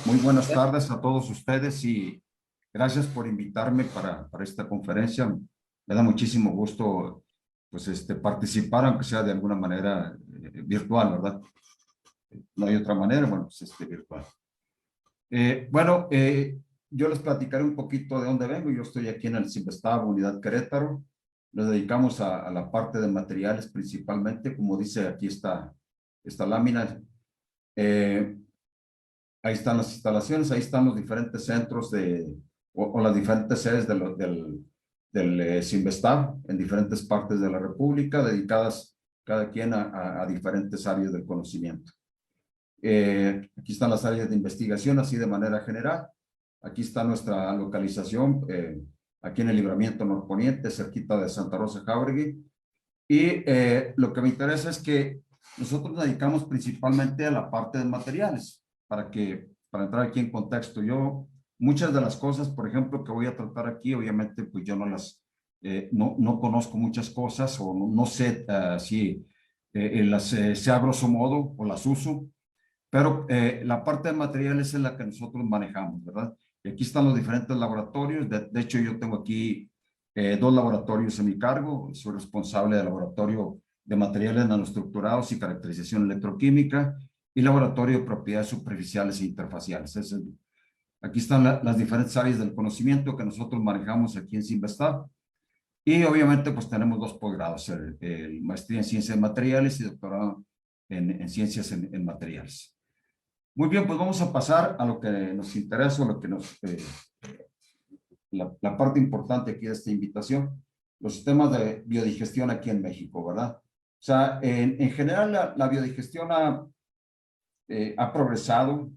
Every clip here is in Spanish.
Muy buenas tardes a todos ustedes y gracias por invitarme para esta conferencia. Me da muchísimo gusto pues, participar, aunque sea de alguna manera virtual, ¿verdad? No hay otra manera, bueno, pues virtual. Bueno, yo les platicaré un poquito de dónde vengo. Yo estoy aquí en el Cinvestav, Unidad Querétaro. Nos dedicamos a la parte de materiales principalmente, como dice aquí esta lámina. Eh, Ahí están las instalaciones, ahí están los diferentes centros o las diferentes sedes del Cinvestav en diferentes partes de la República, dedicadas cada quien a diferentes áreas del conocimiento. Aquí están las áreas de investigación, así de manera general. Aquí está nuestra localización, aquí en el Libramiento Norponiente, cerquita de Santa Rosa Jáuregui. Y lo que me interesa es que nosotros nos dedicamos principalmente a la parte de materiales, para entrar aquí en contexto. Muchas de las cosas, por ejemplo, que voy a tratar aquí, obviamente, pues yo no conozco muchas cosas o no sé si las sé a grosso modo o las uso, pero la parte de materiales es la que nosotros manejamos, ¿verdad? Y aquí están los diferentes laboratorios. De hecho, yo tengo aquí dos laboratorios en mi cargo. Soy responsable del laboratorio de materiales nanoestructurados y caracterización electroquímica y laboratorio de propiedades superficiales e interfaciales. Aquí están las diferentes áreas del conocimiento que nosotros manejamos aquí en Cinvestav. Y obviamente pues tenemos dos posgrados, el maestría en ciencias de materiales y doctorado en ciencias en materiales. Muy bien, pues vamos a pasar a lo que nos interesa, la parte importante aquí de esta invitación, los sistemas de biodigestión aquí en México, ¿verdad? O sea, en general la biodigestión ha progresado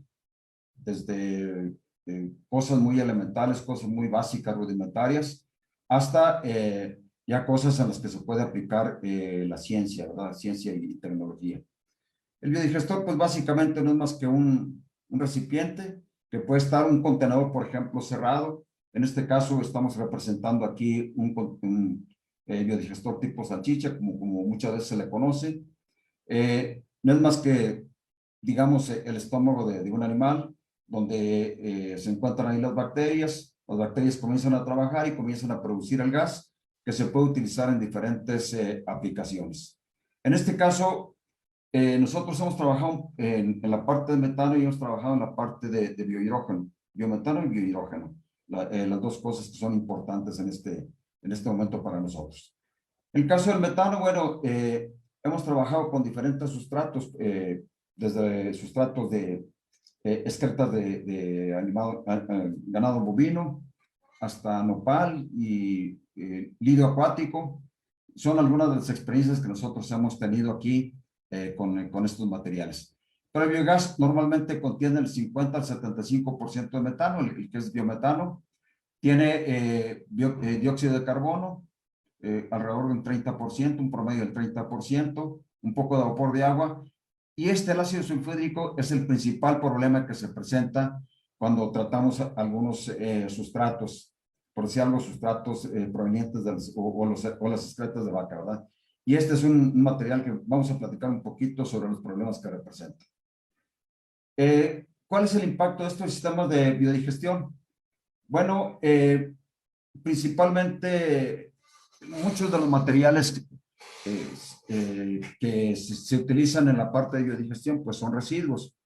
desde cosas muy elementales, cosas muy básicas, rudimentarias, hasta ya cosas en las que se puede aplicar la ciencia, ¿verdad? Ciencia y tecnología. El biodigestor, pues básicamente no es más que un recipiente que puede estar un contenedor, por ejemplo, cerrado. En este caso estamos representando aquí un biodigestor tipo salchicha, como muchas veces se le conoce. No es más que, digamos, el estómago de un animal, donde se encuentran ahí las bacterias. Las bacterias comienzan a trabajar y comienzan a producir el gas que se puede utilizar en diferentes aplicaciones. En este caso, nosotros hemos trabajado en la parte de metano y hemos trabajado en la parte de biohidrógeno, biometano y biohidrógeno, las dos cosas que son importantes en este momento para nosotros. En el caso del metano, bueno, hemos trabajado con diferentes sustratos, desde sustratos de excretas de ganado bovino, hasta nopal y lirio acuático. Son algunas de las experiencias que nosotros hemos tenido aquí con estos materiales. Pero el biogás normalmente contiene el 50 al 75% de metano, el que es biometano. Tiene dióxido de carbono, alrededor de un 30%, un promedio del 30%, un poco de vapor de agua. Y el ácido sulfúrico es el principal problema que se presenta cuando tratamos algunos sustratos, por decir algo, sustratos provenientes o las excretas de vaca, ¿verdad? Y este es un material que vamos a platicar un poquito sobre los problemas que representa. ¿Cuál es el impacto de estos sistemas de biodigestión? Bueno, principalmente muchos de los materiales que se utilizan en la parte de biodigestión, pues son residuos.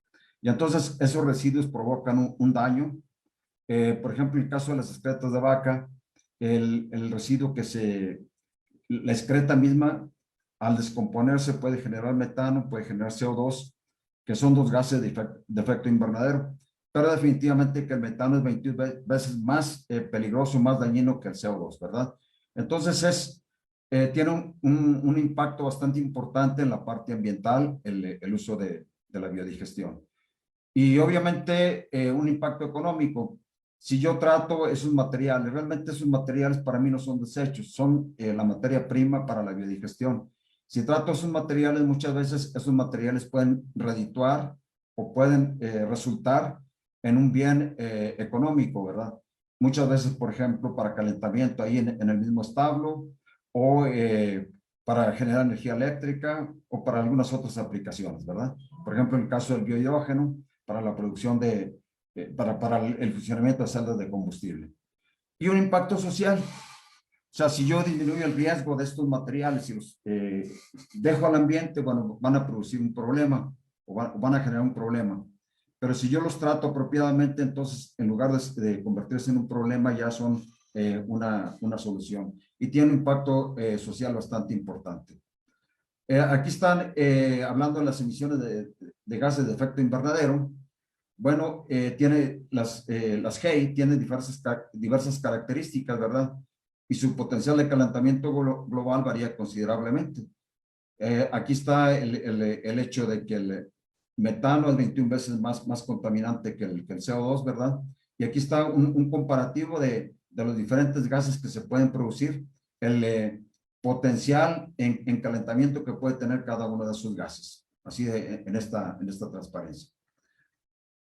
Y entonces esos residuos provocan un daño. Por ejemplo, en el caso de las excretas de vaca, el residuo la excreta misma, al descomponerse puede generar metano, puede generar CO2, que son dos gases de efecto invernadero. Pero definitivamente que el metano es 21 veces más peligroso, más dañino que el CO2, ¿verdad? Entonces tiene un impacto bastante importante en la parte ambiental, el uso de la biodigestión. Y obviamente un impacto económico. Si yo trato esos materiales, realmente esos materiales para mí no son desechos, son la materia prima para la biodigestión. Si trato esos materiales, muchas veces esos materiales pueden redituar o pueden resultar en un bien económico, ¿verdad? Muchas veces, por ejemplo, para calentamiento ahí en el mismo establo o para generar energía eléctrica o para algunas otras aplicaciones, ¿verdad? Por ejemplo, en el caso del biohidrógeno, para la producción para el funcionamiento de celdas de combustible. Y un impacto social. O sea, si yo disminuyo el riesgo de estos materiales y los dejo al ambiente, bueno, van a producir un problema o van a generar un problema. Pero si yo los trato apropiadamente, entonces en lugar de convertirse en un problema, ya son una solución. Y tiene un impacto social bastante importante. Aquí están hablando de las emisiones de gases de efecto invernadero. Bueno, tiene las GEI tienen diversas características, ¿verdad? Y su potencial de calentamiento global varía considerablemente. Aquí está el hecho de que el metano es 21 veces más contaminante que el CO2, ¿verdad? Y aquí está un comparativo de los diferentes gases que se pueden producir, el potencial en calentamiento que puede tener cada uno de esos gases, así en esta transparencia.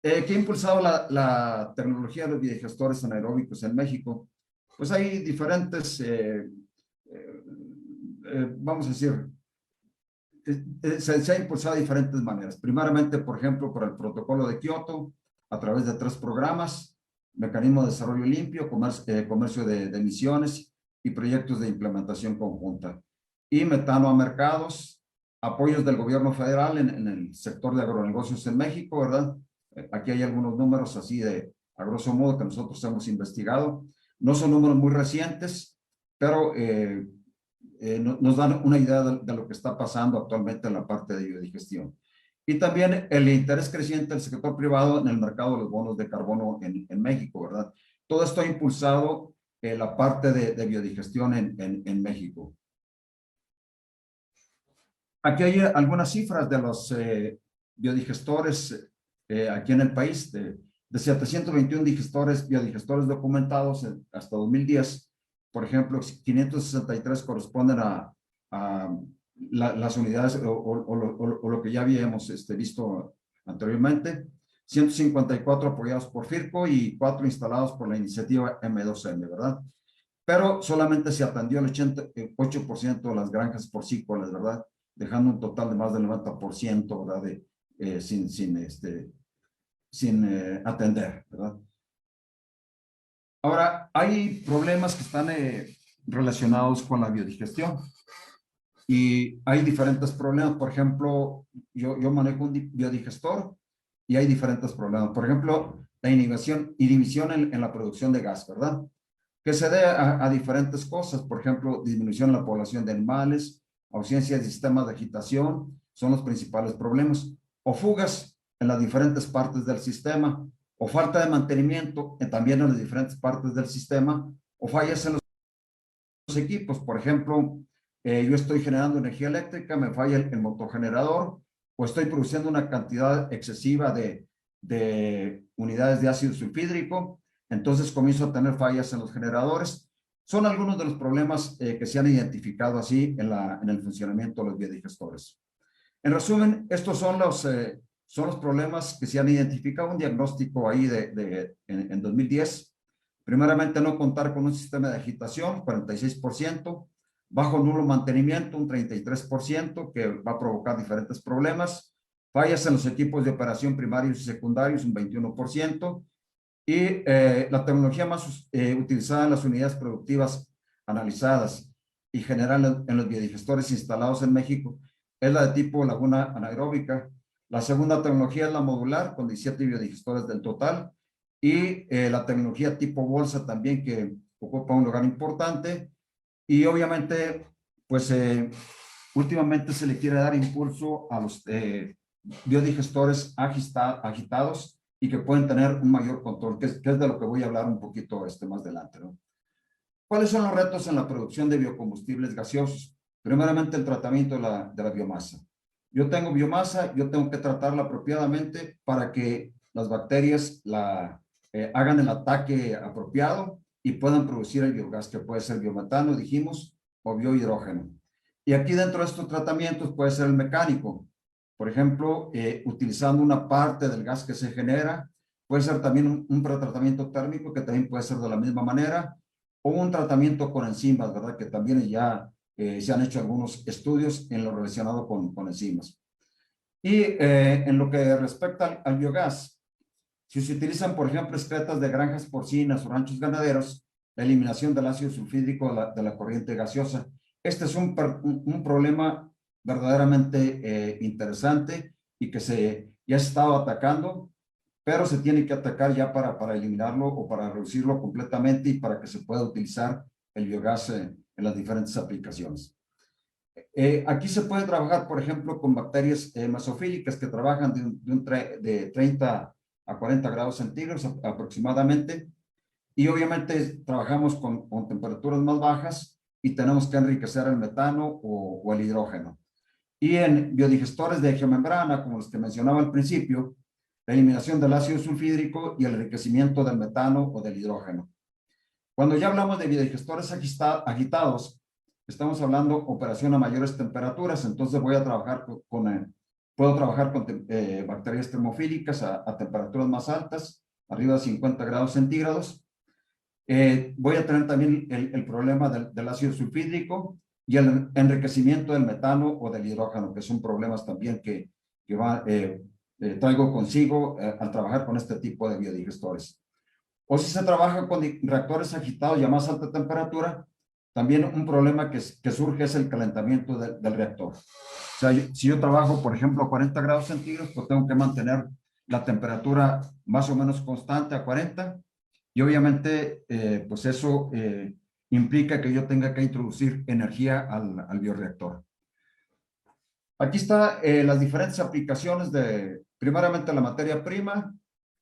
¿Qué ha impulsado la tecnología de los biodigestores anaeróbicos en México? Pues hay diferentes, vamos a decir, se ha impulsado de diferentes maneras. Primeramente, por ejemplo, por el protocolo de Kioto, a través de 3 programas, mecanismo de desarrollo limpio, comercio de emisiones y proyectos de implementación conjunta. Y metano a mercados, apoyos del gobierno federal en el sector de agronegocios en México, ¿verdad? Aquí hay algunos números así a grosso modo, que nosotros hemos investigado. No son números muy recientes, pero nos dan una idea de lo que está pasando actualmente en la parte de biodigestión. Y también el interés creciente del sector privado en el mercado de los bonos de carbono en México, ¿verdad? Todo esto ha impulsado la parte de biodigestión en México. Aquí hay algunas cifras de los biodigestores aquí en el país, de 721 biodigestores documentados hasta 2010. Por ejemplo, 563 corresponden a las unidades o lo que ya habíamos visto anteriormente, 154 apoyados por FIRCO y 4 instalados por la iniciativa M2M, ¿verdad? Pero solamente se atendió el 88% de las granjas porcícolas, ¿verdad? Dejando un total de más del 90%, ¿verdad? Sin atender, ¿verdad? Ahora, hay problemas que están relacionados con la biodigestión y hay diferentes problemas. Por ejemplo, yo manejo un biodigestor y hay diferentes problemas. Por ejemplo, la inhibición en la producción de gas, ¿verdad? Que se debe a diferentes cosas. Por ejemplo, disminución en la población de animales, ausencia de sistemas de agitación, son los principales problemas. O fugas en las diferentes partes del sistema, o falta de mantenimiento también en las diferentes partes del sistema, o fallas en los equipos. Por ejemplo, yo estoy generando energía eléctrica, me falla el motogenerador, o estoy produciendo una cantidad excesiva de unidades de ácido sulfídrico, entonces comienzo a tener fallas en los generadores. Son algunos de los problemas que se han identificado así en el funcionamiento de los biodigestores. En resumen, estos son los problemas que se han identificado, un diagnóstico ahí en 2010. Primeramente, no contar con un sistema de agitación, 46%, bajo nulo mantenimiento, un 33%, que va a provocar diferentes problemas, fallas en los equipos de operación primarios y secundarios, un 21%, y la tecnología más utilizada en las unidades productivas analizadas y general en los biodigestores instalados en México es la de tipo laguna anaeróbica. La segunda tecnología es la modular, con 17 biodigestores del total, y la tecnología tipo bolsa también, que ocupa un lugar importante. Y obviamente, pues últimamente se le quiere dar impulso a los biodigestores agitados y que pueden tener un mayor control, que es de lo que voy a hablar un poquito más adelante, ¿no? ¿Cuáles son los retos en la producción de biocombustibles gaseosos? Primeramente, el tratamiento de la biomasa. Yo tengo biomasa, yo tengo que tratarla apropiadamente para que las bacterias hagan el ataque apropiado y puedan producir el biogás, que puede ser biometano, dijimos, o biohidrógeno. Y aquí dentro de estos tratamientos puede ser el mecánico. Por ejemplo, utilizando una parte del gas que se genera, puede ser también un pretratamiento térmico, que también puede ser de la misma manera, o un tratamiento con enzimas, ¿verdad? Que también ya se han hecho algunos estudios en lo relacionado con enzimas. Y en lo que respecta al biogás, Si se utilizan, por ejemplo, excretas de granjas porcinas o ranchos ganaderos, la eliminación del ácido sulfídrico de la corriente gaseosa. Este es un problema verdaderamente interesante y que ya se estaba atacando, pero se tiene que atacar ya para eliminarlo o para reducirlo completamente y para que se pueda utilizar el biogás en las diferentes aplicaciones. Aquí se puede trabajar, por ejemplo, con bacterias mesofílicas que trabajan de 30 a 40 grados centígrados aproximadamente. Y obviamente trabajamos con temperaturas más bajas y tenemos que enriquecer el metano o el hidrógeno. Y en biodigestores de geomembrana, como los que mencionaba al principio, la eliminación del ácido sulfídrico y el enriquecimiento del metano o del hidrógeno. Cuando ya hablamos de biodigestores agitados, estamos hablando operación a mayores temperaturas, entonces voy a trabajar puedo trabajar con bacterias termofílicas a temperaturas más altas, arriba de 50 grados centígrados. Voy a tener también el problema del ácido sulfídrico y el enriquecimiento del metano o del hidrógeno, que son problemas también que traigo consigo al trabajar con este tipo de biodigestores. O si se trabaja con reactores agitados y a más alta temperatura, también un problema que surge es el calentamiento del reactor. O sea, si yo trabajo, por ejemplo, a 40 grados centígrados, pues tengo que mantener la temperatura más o menos constante a 40, y obviamente, pues eso implica que yo tenga que introducir energía al bioreactor. Aquí están las diferentes aplicaciones primeramente la materia prima,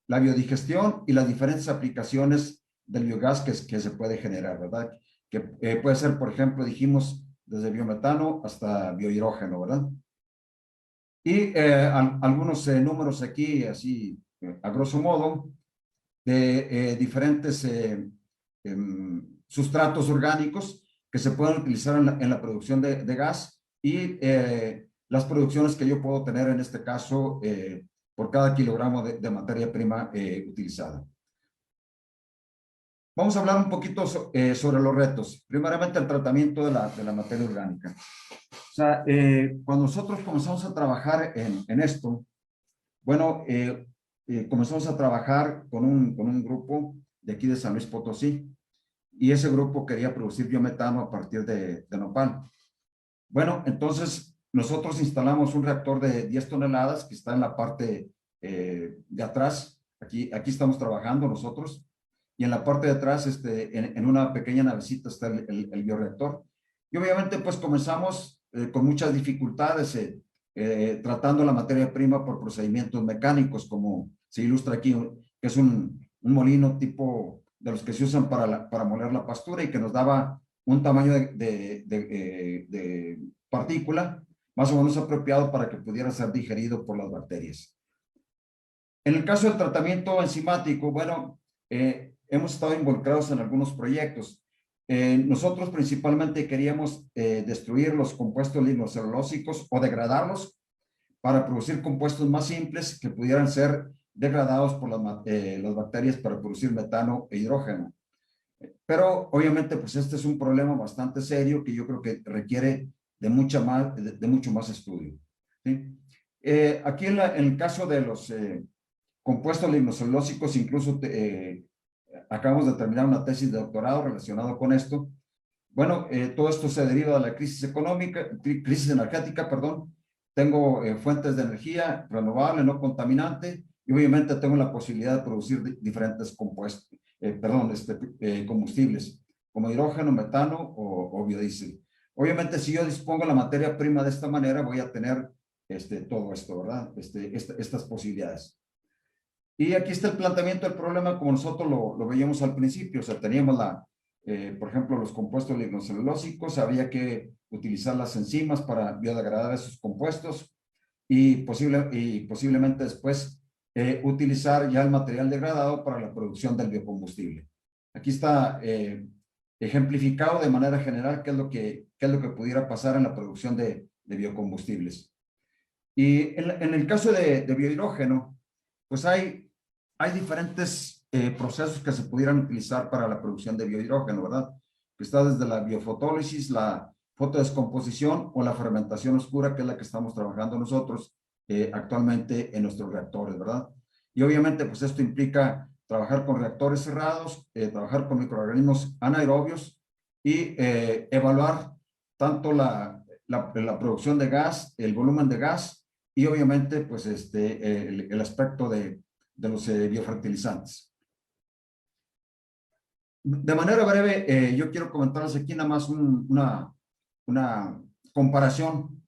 la biodigestión y las diferentes aplicaciones del biogás que se puede generar, ¿verdad? Que puede ser, por ejemplo, dijimos, desde biometano hasta biohidrógeno, ¿verdad? Y algunos números aquí, así, a grosso modo, de diferentes sustratos orgánicos que se pueden utilizar en la producción de gas y las producciones que yo puedo tener en este caso por cada kilogramo de materia prima utilizada. Vamos a hablar un poquito sobre los retos. Primeramente, el tratamiento de la materia orgánica. O sea, cuando nosotros comenzamos a trabajar en esto, bueno, comenzamos a trabajar con un grupo de aquí de San Luis Potosí, y ese grupo quería producir biometano a partir de nopal. Bueno, entonces nosotros instalamos un reactor de 10 toneladas que está en la parte de atrás. Aquí estamos trabajando nosotros, y en la parte de atrás, en una pequeña navecita está el bioreactor. Y obviamente pues comenzamos con muchas dificultades tratando la materia prima por procedimientos mecánicos, como se ilustra aquí, que es un molino tipo de los que se usan para moler la pastura y que nos daba un tamaño de partícula más o menos apropiado para que pudiera ser digerido por las bacterias. En el caso del tratamiento enzimático, bueno, hemos estado involucrados en algunos proyectos. Nosotros principalmente queríamos destruir los compuestos lignocelulósicos o degradarlos para producir compuestos más simples que pudieran ser degradados por las bacterias para producir metano e hidrógeno. Pero obviamente pues este es un problema bastante serio que yo creo que requiere de mucho más estudio, ¿sí? Aquí en el caso de los compuestos lignocelulósicos, incluso acabamos de terminar una tesis de doctorado relacionado con esto. Bueno, todo esto se deriva de la crisis energética, perdón. Tengo fuentes de energía renovable, no contaminante, y obviamente tengo la posibilidad de producir diferentes compuestos, combustibles, como hidrógeno, metano o biodiesel. Obviamente, si yo dispongo la materia prima de esta manera, voy a tener todo esto, ¿verdad? Estas posibilidades. Y aquí está el planteamiento del problema como nosotros lo veíamos al principio. O sea, teníamos por ejemplo, los compuestos lignocelulósicos, había que utilizar las enzimas para biodegradar esos compuestos y posiblemente después utilizar ya el material degradado para la producción del biocombustible. Aquí está ejemplificado de manera general qué es lo que pudiera pasar en la producción de biocombustibles. Y en el caso de biohidrógeno, pues hay diferentes procesos que se pudieran utilizar para la producción de biohidrógeno, ¿verdad? Que está desde la biofotólisis, la fotodescomposición o la fermentación oscura, que es la que estamos trabajando nosotros actualmente en nuestros reactores, ¿verdad? y obviamente pues esto implica trabajar con reactores cerrados, trabajar con microorganismos anaerobios y evaluar tanto la producción de gas, el volumen de gas y obviamente pues el aspecto de los biofertilizantes. De manera breve, yo quiero comentarles aquí nada más una comparación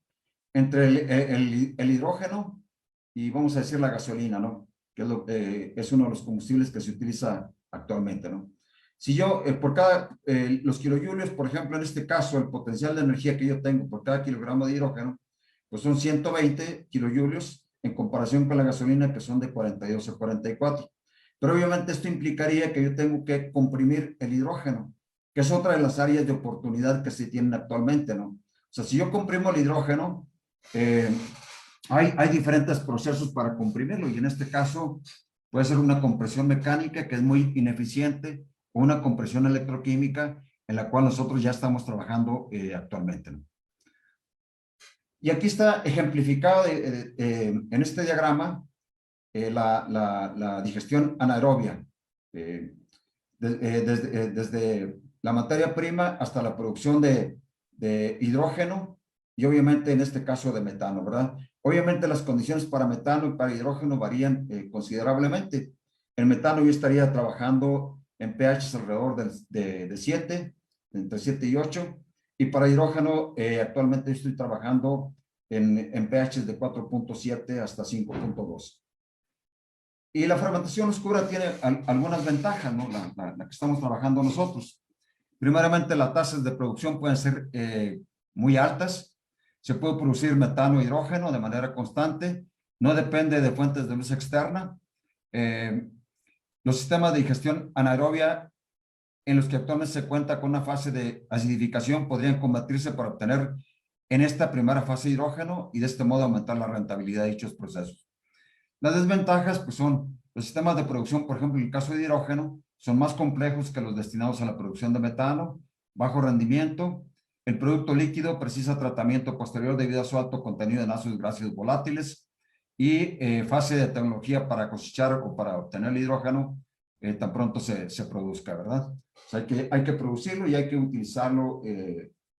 entre el hidrógeno y vamos a decir la gasolina, ¿no? Que es uno de los combustibles que se utiliza actualmente, ¿no? Si yo, por cada, los kilojulios, por ejemplo, en este caso, el potencial de energía que yo tengo por cada kilogramo de hidrógeno, pues son 120 kilojulios en comparación con la gasolina, que son de 42 a 44. Pero obviamente esto implicaría que yo tengo que comprimir el hidrógeno, que es otra de las áreas de oportunidad que se tienen actualmente, ¿no? O sea, si yo comprimo el hidrógeno, hay diferentes procesos para comprimirlo y en este caso puede ser una compresión mecánica que es muy ineficiente o una compresión electroquímica en la cual nosotros ya estamos trabajando actualmente, ¿no? Y aquí está ejemplificado en este diagrama la digestión anaerobia, desde la materia prima hasta la producción de hidrógeno y obviamente en este caso de metano, ¿verdad? Obviamente las condiciones para metano y para hidrógeno varían considerablemente. El metano yo estaría trabajando en pH alrededor de 7, entre 7 y 8, y para hidrógeno actualmente estoy trabajando en pH de 4.7 hasta 5.2. Y la fermentación oscura tiene algunas ventajas, ¿no? La que estamos trabajando nosotros. Primeramente, las tasas de producción pueden ser muy altas. Se puede producir metano e hidrógeno de manera constante. No depende de fuentes de luz externa. Los sistemas de digestión anaerobia en los que actualmente se cuenta con una fase de acidificación podrían convertirse para obtener en esta primera fase hidrógeno y de este modo aumentar la rentabilidad de dichos procesos. Las desventajas pues son los sistemas de producción, por ejemplo, en el caso de hidrógeno, son más complejos que los destinados a la producción de metano, bajo rendimiento, el producto líquido precisa tratamiento posterior debido a su alto contenido en ácidos grasos volátiles y fase de tecnología para cosechar o para obtener el hidrógeno tan pronto se produzca, ¿verdad? O sea, hay que producirlo y hay que utilizarlo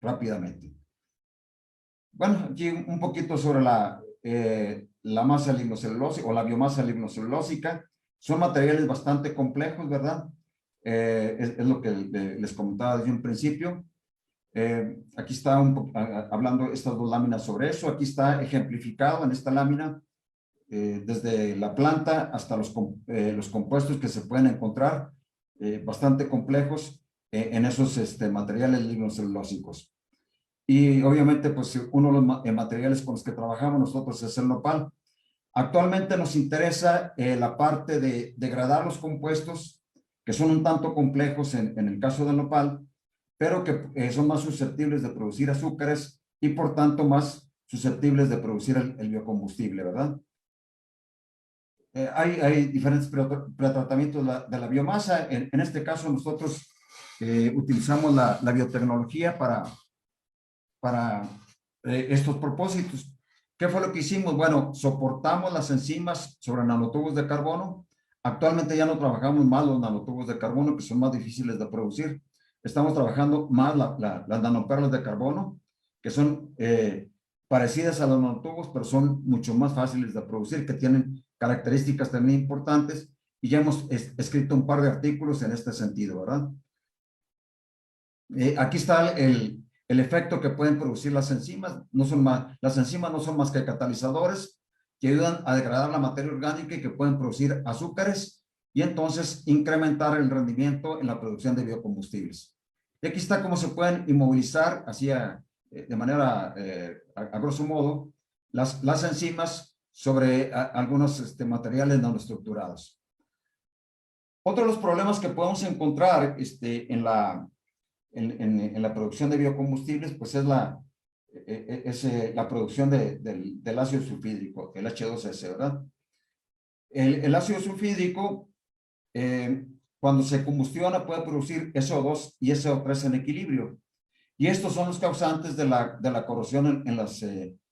rápidamente. Bueno, aquí un poquito sobre la masa lignocelulósica o la biomasa lignocelulósica. Son materiales bastante complejos, ¿verdad? Es lo que les comentaba desde un principio. Aquí está hablando estas dos láminas sobre eso. Aquí está ejemplificado en esta lámina desde la planta hasta los compuestos que se pueden encontrar bastante complejos en esos materiales lignocelulósicos. Y obviamente, pues uno de los materiales con los que trabajamos nosotros es el nopal. Actualmente nos interesa la parte de degradar los compuestos, que son un tanto complejos en el caso del nopal, pero que son más susceptibles de producir azúcares y por tanto más susceptibles de producir el biocombustible, ¿verdad? Hay diferentes pretratamientos de la biomasa. En este caso nosotros utilizamos la biotecnología para estos propósitos. ¿Qué fue lo que hicimos? Bueno, soportamos las enzimas sobre nanotubos de carbono. Actualmente ya no trabajamos más los nanotubos de carbono, que son más difíciles de producir. Estamos trabajando más las nanoperlas de carbono, que son parecidas a los nanotubos, pero son mucho más fáciles de producir, que tienen características también importantes. Y ya hemos escrito un par de artículos en este sentido, ¿verdad? Aquí está el efecto que pueden producir las enzimas. Las enzimas no son más que catalizadores que ayudan a degradar la materia orgánica y que pueden producir azúcares y entonces incrementar el rendimiento en la producción de biocombustibles. Y aquí está cómo se pueden inmovilizar así de manera, a grosso modo, las enzimas sobre algunos materiales nanoestructurados. Otro de los problemas que podemos encontrar en la producción de biocombustibles, pues es la producción del ácido sulfídrico, el H2S, ¿verdad? El ácido sulfídrico, cuando se combustiona, puede producir SO2 y SO3 en equilibrio. Y estos son los causantes de la corrosión en las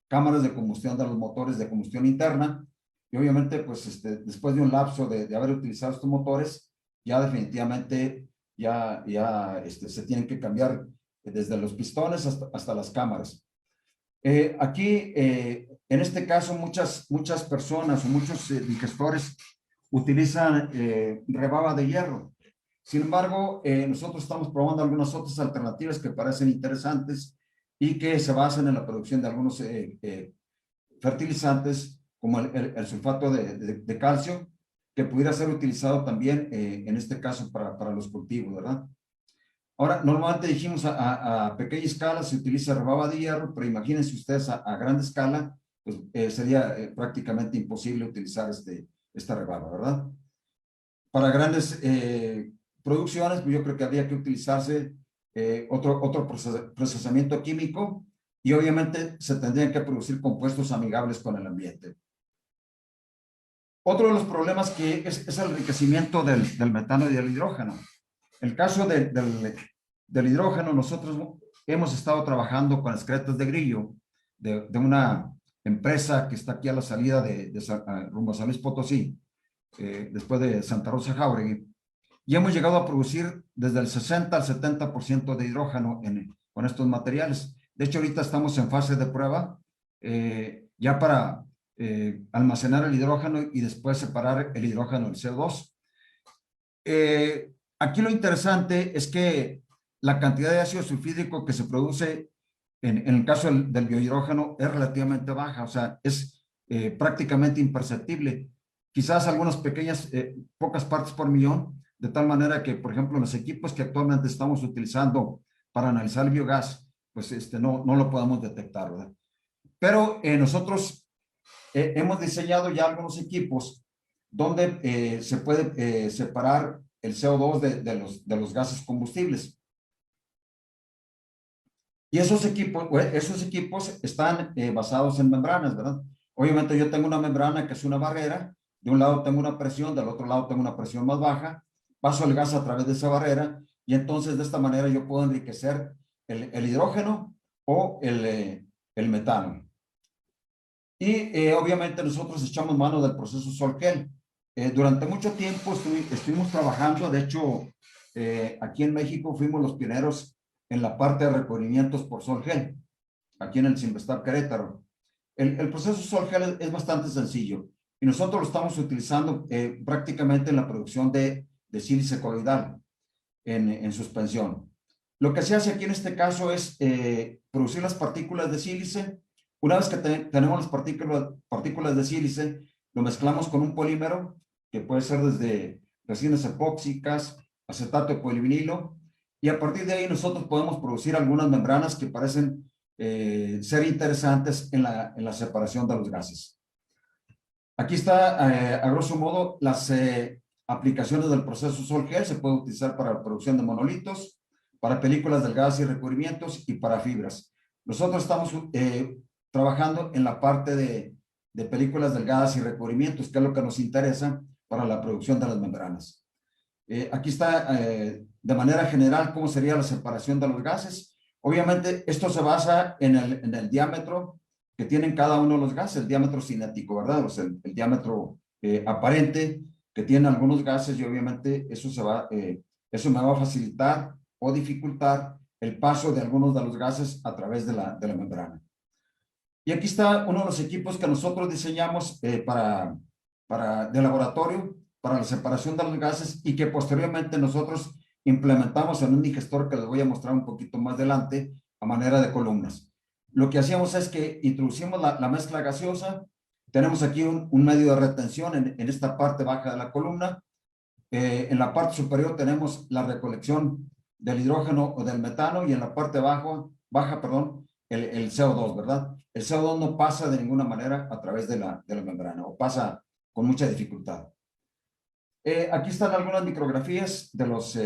cámaras de combustión de los motores de combustión interna. y obviamente, pues, después de un lapso de haber utilizado estos motores, ya definitivamente se tienen que cambiar desde los pistones hasta las cámaras. Aquí, en este caso, muchas personas o muchos digestores utilizan rebaba de hierro. Sin embargo, nosotros estamos probando algunas otras alternativas que parecen interesantes y que se basan en la producción de algunos fertilizantes, como el sulfato de calcio, que pudiera ser utilizado también, en este caso, para los cultivos, ¿verdad? Ahora, normalmente dijimos a pequeña escala se utiliza rebaba de hierro, pero imagínense ustedes a gran escala, pues sería prácticamente imposible utilizar esta rebaba, ¿verdad? Para grandes producciones, pues yo creo que habría que utilizarse otro procesamiento químico y obviamente se tendrían que producir compuestos amigables con el ambiente. Otro de los problemas que es el enriquecimiento del metano y del hidrógeno. El caso del hidrógeno, nosotros hemos estado trabajando con excretas de grillo de una empresa que está aquí a la salida rumbo a San Luis Potosí, después de Santa Rosa Jáuregui, y hemos llegado a producir desde el 60 al 70% de hidrógeno con estos materiales. De hecho, ahorita estamos en fase de prueba, ya para almacenar el hidrógeno y después separar el hidrógeno del CO2. Aquí lo interesante es que la cantidad de ácido sulfídrico que se produce en el caso del biohidrógeno es relativamente baja, o sea, es prácticamente imperceptible. Quizás algunas pequeñas, pocas partes por millón, de tal manera que, por ejemplo, los equipos que actualmente estamos utilizando para analizar el biogás, pues no lo podemos detectar, ¿verdad? Pero nosotros hemos diseñado ya algunos equipos donde se puede separar el CO2 de los gases combustibles. Y esos equipos están basados en membranas, ¿verdad? Obviamente yo tengo una membrana que es una barrera, de un lado tengo una presión, del otro lado tengo una presión más baja, paso el gas a través de esa barrera y entonces de esta manera yo puedo enriquecer el hidrógeno o el metano. Y obviamente nosotros echamos mano del proceso Solgel. Durante mucho tiempo estuvimos trabajando, de hecho, aquí en México fuimos los pioneros en la parte de recubrimientos por Solgel, aquí en el Simvestab Querétaro. El proceso Solgel es bastante sencillo y nosotros lo estamos utilizando prácticamente en la producción de sílice coloidal en suspensión. Lo que se hace aquí en este caso es producir las partículas de sílice. Una vez que tenemos las partículas de sílice, lo mezclamos con un polímero que puede ser desde resinas epóxicas, acetato de polivinilo, y a partir de ahí nosotros podemos producir algunas membranas que parecen ser interesantes en la separación de los gases. Aquí está, a grosso modo, las aplicaciones del proceso Solgel. Se puede utilizar para la producción de monolitos, para películas delgadas y recubrimientos y para fibras. Nosotros estamos trabajando en la parte de películas delgadas y recubrimientos, que es lo que nos interesa para la producción de las membranas. Aquí está de manera general cómo sería la separación de los gases. Obviamente esto se basa en el diámetro que tienen cada uno de los gases, el diámetro cinético, ¿verdad? O sea, el diámetro aparente que tienen algunos gases, y obviamente eso me va a facilitar o dificultar el paso de algunos de los gases a través de la membrana. Y aquí está uno de los equipos que nosotros diseñamos de laboratorio para la separación de los gases y que posteriormente nosotros implementamos en un digestor que les voy a mostrar un poquito más adelante a manera de columnas. Lo que hacíamos es que introducimos la mezcla gaseosa. Tenemos aquí un medio de retención en esta parte baja de la columna. En la parte superior tenemos la recolección del hidrógeno o del metano y en la parte baja, el CO2, ¿verdad? El CO2 no pasa de ninguna manera a través de la membrana o pasa con mucha dificultad. Aquí están algunas micrografías de los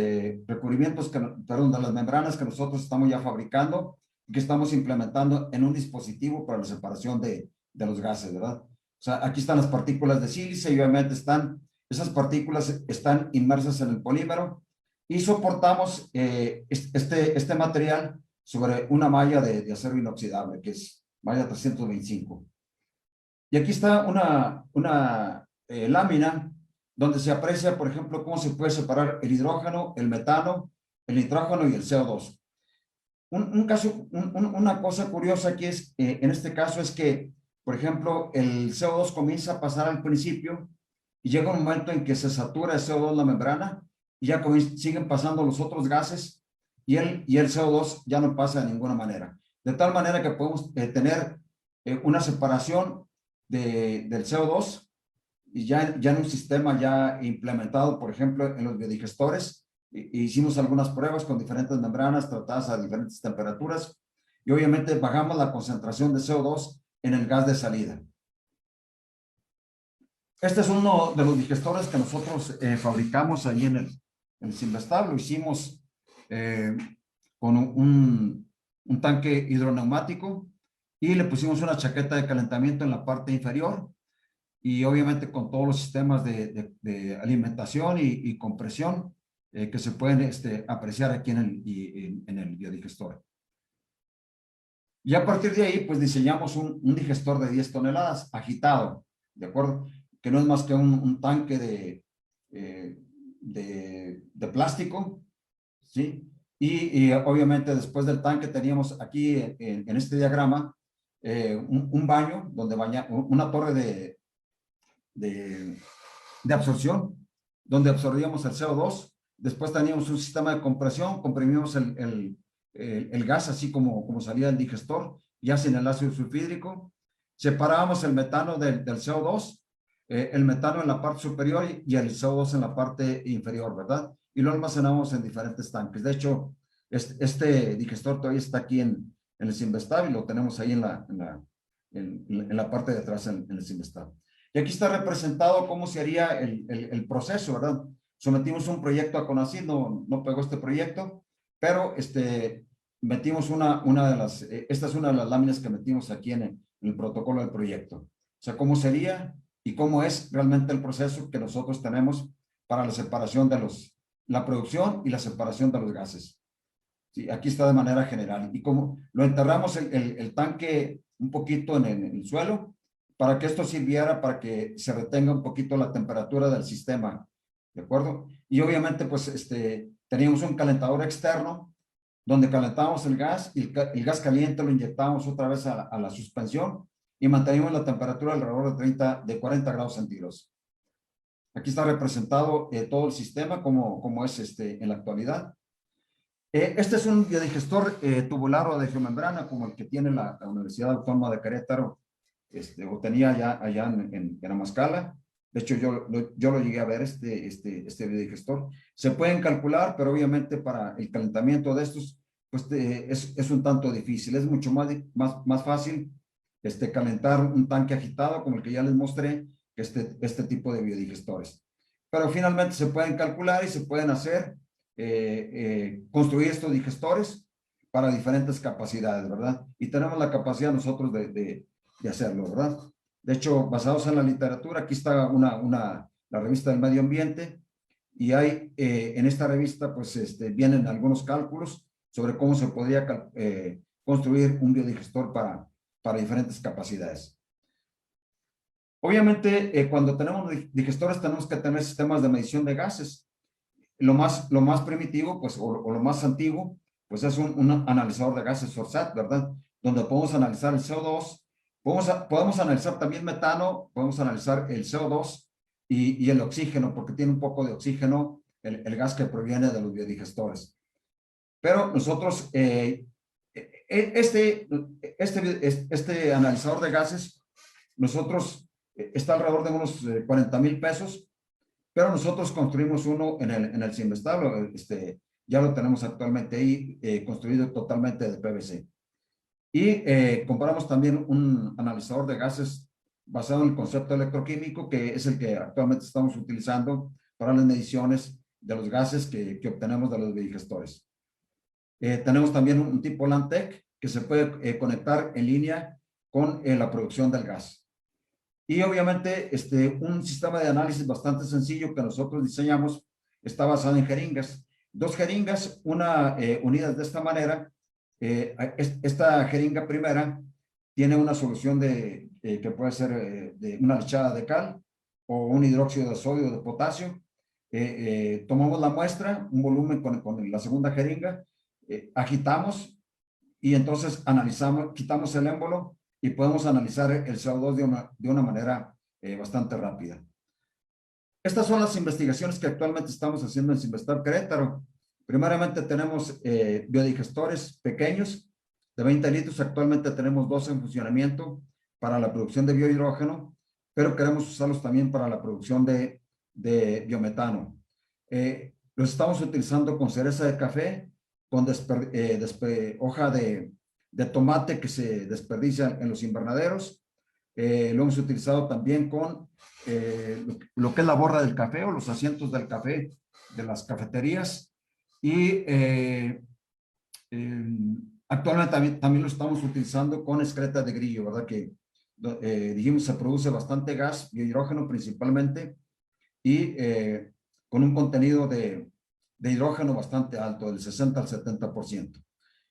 recubrimientos, de las membranas que nosotros estamos ya fabricando y que estamos implementando en un dispositivo para la separación de los gases, ¿verdad? O sea, aquí están las partículas de sílice y obviamente esas partículas están inmersas en el polímero y soportamos este material sobre una malla de acero inoxidable, que es malla 325. Y aquí está una lámina donde se aprecia, por ejemplo, cómo se puede separar el hidrógeno, el metano, el nitrógeno y el CO2. Una cosa curiosa aquí es, en este caso es que, por ejemplo, el CO2 comienza a pasar al principio y llega un momento en que se satura el CO2 en la membrana y ya siguen pasando los otros gases y el CO2 ya no pasa de ninguna manera. De tal manera que podemos tener una separación del CO2 y ya en un sistema ya implementado, por ejemplo, en los biodigestores. Hicimos algunas pruebas con diferentes membranas tratadas a diferentes temperaturas y obviamente bajamos la concentración de CO2 en el gas de salida. Este es uno de los digestores que nosotros fabricamos ahí en el Simvestab. Lo hicimos con un tanque hidroneumático y le pusimos una chaqueta de calentamiento en la parte inferior y obviamente con todos los sistemas de alimentación y compresión que se pueden apreciar aquí en el biodigestor. Y a partir de ahí, pues diseñamos un digestor de 10 toneladas agitado, ¿de acuerdo? Que no es más que un tanque de plástico, ¿sí? Y obviamente después del tanque teníamos aquí en este diagrama un baño donde una torre de absorción, donde absorbíamos el CO2. Después teníamos un sistema de compresión, comprimimos el gas así como salía el digestor, ya sin el ácido sulfídrico. Separábamos el metano del CO2, el metano en la parte superior y el CO2 en la parte inferior, ¿verdad? Y lo almacenamos en diferentes tanques. De hecho, este digestor todavía está aquí en el Simvestab y lo tenemos ahí en la parte de atrás en el Simvestab. Y aquí está representado cómo se haría el proceso, ¿verdad? Sometimos un proyecto a CONACYT, no pegó este proyecto, pero metimos esta es una de las láminas que metimos aquí en el protocolo del proyecto. O sea, cómo sería y cómo es realmente el proceso que nosotros tenemos para la separación la producción y la separación de los gases. Sí, aquí está de manera general. Y como lo enterramos el tanque un poquito en el suelo, para que esto sirviera para que se retenga un poquito la temperatura del sistema, ¿de acuerdo? Y obviamente, pues, teníamos un calentador externo donde calentábamos el gas y el gas caliente lo inyectábamos otra vez a la suspensión y manteníamos la temperatura alrededor de 40 grados centígrados. Aquí está representado todo el sistema como es en la actualidad. Este es un biodigestor tubular o de geomembrana como el que tiene la Universidad Autónoma de Querétaro, o tenía allá en Amazcala. De hecho, yo lo llegué a ver, este biodigestor. Se pueden calcular, pero obviamente para el calentamiento de estos, pues es un tanto difícil. Es mucho más fácil calentar un tanque agitado, como el que ya les mostré, que este tipo de biodigestores. Pero finalmente se pueden calcular y se pueden hacer, construir estos digestores para diferentes capacidades, ¿verdad? Y tenemos la capacidad nosotros de hacerlo, ¿verdad? De hecho, basados en la literatura, aquí está la revista del medio ambiente y hay en esta revista, pues, vienen algunos cálculos sobre cómo se podría construir un biodigestor para diferentes capacidades. Obviamente, cuando tenemos digestores, tenemos que tener sistemas de medición de gases. Lo más primitivo, pues, o lo más antiguo, pues es un analizador de gases ORSAT, ¿verdad? Donde podemos analizar el CO2, podemos analizar también metano, podemos analizar el CO2 y el oxígeno, porque tiene un poco de oxígeno el gas que proviene de los biodigestores. Pero nosotros, este analizador de gases, nosotros está alrededor de unos 40,000 pesos, pero nosotros construimos uno en el Simvestab, ya lo tenemos actualmente ahí construido totalmente de PVC. Y compramos también un analizador de gases basado en el concepto electroquímico, que es el que actualmente estamos utilizando para las mediciones de los gases que obtenemos de los biodigestores. Tenemos también un tipo LANTEC que se puede conectar en línea con la producción del gas. Y obviamente un sistema de análisis bastante sencillo que nosotros diseñamos está basado en jeringas. Dos jeringas, una unidas de esta manera. Esta jeringa primera tiene una solución que puede ser de una lechada de cal o un hidróxido de sodio o de potasio. Tomamos la muestra, un volumen con la segunda jeringa, agitamos y entonces analizamos, quitamos el émbolo y podemos analizar el CO2 de una manera bastante rápida. Estas son las investigaciones que actualmente estamos haciendo en Simvestar Querétaro. Primeramente tenemos biodigestores pequeños de 20 litros. Actualmente tenemos 2 en funcionamiento para la producción de biohidrógeno, pero queremos usarlos también para la producción de biometano. Los estamos utilizando con cereza de café, con hoja de tomate que se desperdicia en los invernaderos. Lo hemos utilizado también con lo que es la borra del café o los asientos del café de las cafeterías. Y actualmente también lo estamos utilizando con excreta de grillo, ¿verdad? Que dijimos se produce bastante gas, biohidrógeno principalmente, y con un contenido de hidrógeno bastante alto, del 60 al 70%.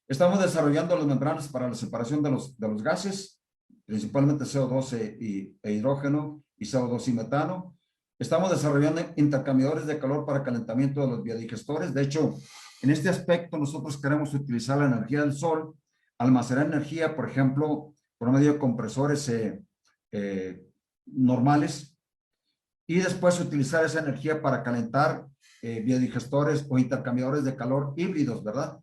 Estamos desarrollando las membranas para la separación de los gases, principalmente CO2 e hidrógeno, y CO2 y metano. Estamos desarrollando intercambiadores de calor para calentamiento de los biodigestores. De hecho, en este aspecto nosotros queremos utilizar la energía del sol, almacenar energía, por ejemplo, por medio de compresores normales, y después utilizar esa energía para calentar biodigestores o intercambiadores de calor híbridos, ¿verdad?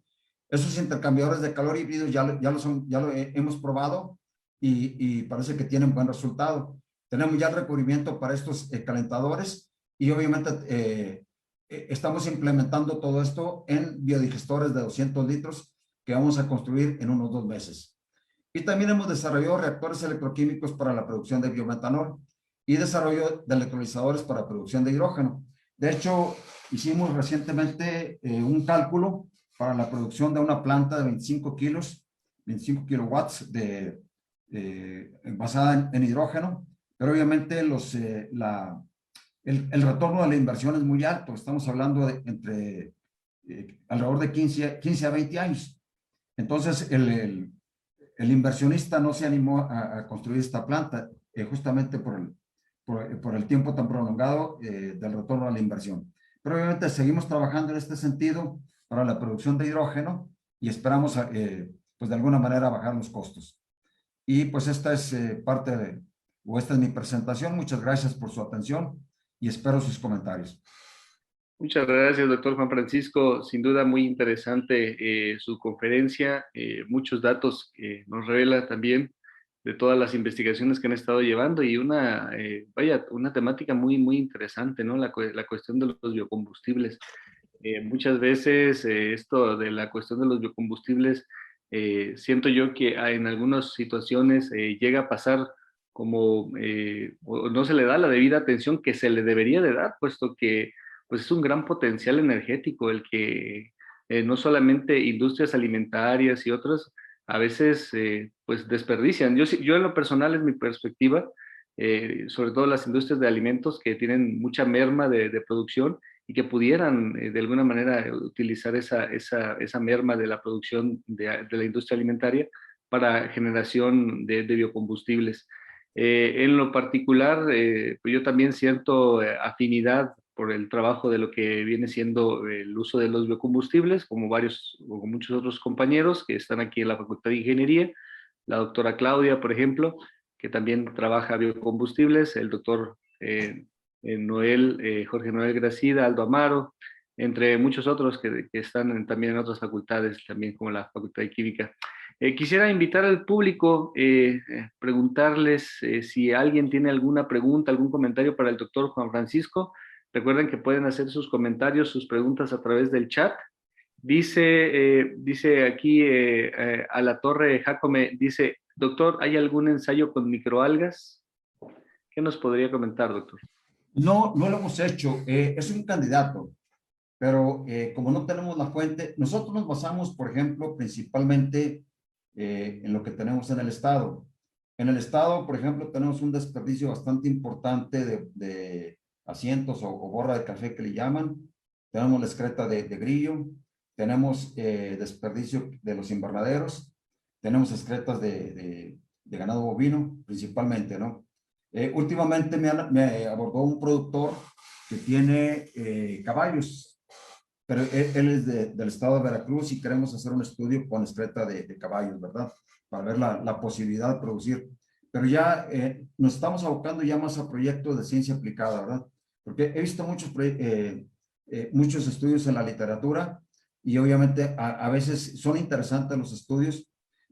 Esos intercambiadores de calor híbridos ya lo hemos probado y parece que tienen buen resultado. Tenemos ya el recubrimiento para estos calentadores y obviamente estamos implementando todo esto en biodigestores de 200 litros que vamos a construir en unos 2 meses. Y también hemos desarrollado reactores electroquímicos para la producción de biometanol y desarrollo de electrolizadores para producción de hidrógeno. De hecho, hicimos recientemente un cálculo para la producción de una planta de 25 kilos, 25 kilowatts basada en hidrógeno, pero obviamente el retorno de la inversión es muy alto. Estamos hablando de entre alrededor de 15 a 20 años. Entonces, el inversionista no se animó a construir esta planta justamente por el tiempo tan prolongado del retorno a la inversión. Pero obviamente seguimos trabajando en este sentido para la producción de hidrógeno y esperamos pues de alguna manera bajar los costos. Y pues esta es esta es mi presentación. Muchas gracias por su atención y espero sus comentarios. Muchas gracias, doctor Juan Francisco. Sin duda muy interesante su conferencia, muchos datos que nos revela también de todas las investigaciones que han estado llevando y una temática muy, muy interesante, ¿no? La cuestión de los biocombustibles. Muchas veces esto de la cuestión de los biocombustibles, siento yo que en algunas situaciones llega a pasar como o no se le da la debida atención que se le debería de dar, puesto que pues es un gran potencial energético el que no solamente industrias alimentarias y otras a veces pues desperdician. Yo en lo personal, en mi perspectiva, sobre todo las industrias de alimentos que tienen mucha merma de producción y que pudieran de alguna manera utilizar esa merma de la producción de la industria alimentaria para generación de biocombustibles. En lo particular, pues yo también siento afinidad por el trabajo de lo que viene siendo el uso de los biocombustibles, como muchos otros compañeros que están aquí en la Facultad de Ingeniería, la doctora Claudia, por ejemplo, que también trabaja biocombustibles, el doctor Jorge Noel Gracida, Aldo Amaro, entre muchos otros que están también en otras facultades, también como la Facultad de Química. Quisiera invitar al público, preguntarles si alguien tiene alguna pregunta, algún comentario para el doctor Juan Francisco. Recuerden que pueden hacer sus comentarios, sus preguntas a través del chat. Dice aquí a la Torre Jacome, dice, doctor, ¿hay algún ensayo con microalgas? ¿Qué nos podría comentar, doctor? No, no lo hemos hecho. Es un candidato, pero como no tenemos la fuente, nosotros nos basamos, por ejemplo, principalmente en lo que tenemos en el estado. En el estado, por ejemplo, tenemos un desperdicio bastante importante de asientos o borra de café que le llaman. Tenemos la excreta de grillo. Tenemos desperdicio de los invernaderos. Tenemos excretas de de ganado bovino, principalmente, ¿no? Últimamente me abordó un productor que tiene caballos, pero él es del estado de Veracruz y queremos hacer un estudio con excreta de caballos, ¿verdad? Para ver la posibilidad de producir. Pero ya nos estamos abocando ya más a proyectos de ciencia aplicada, ¿verdad? Porque he visto muchos estudios en la literatura y obviamente a veces son interesantes los estudios,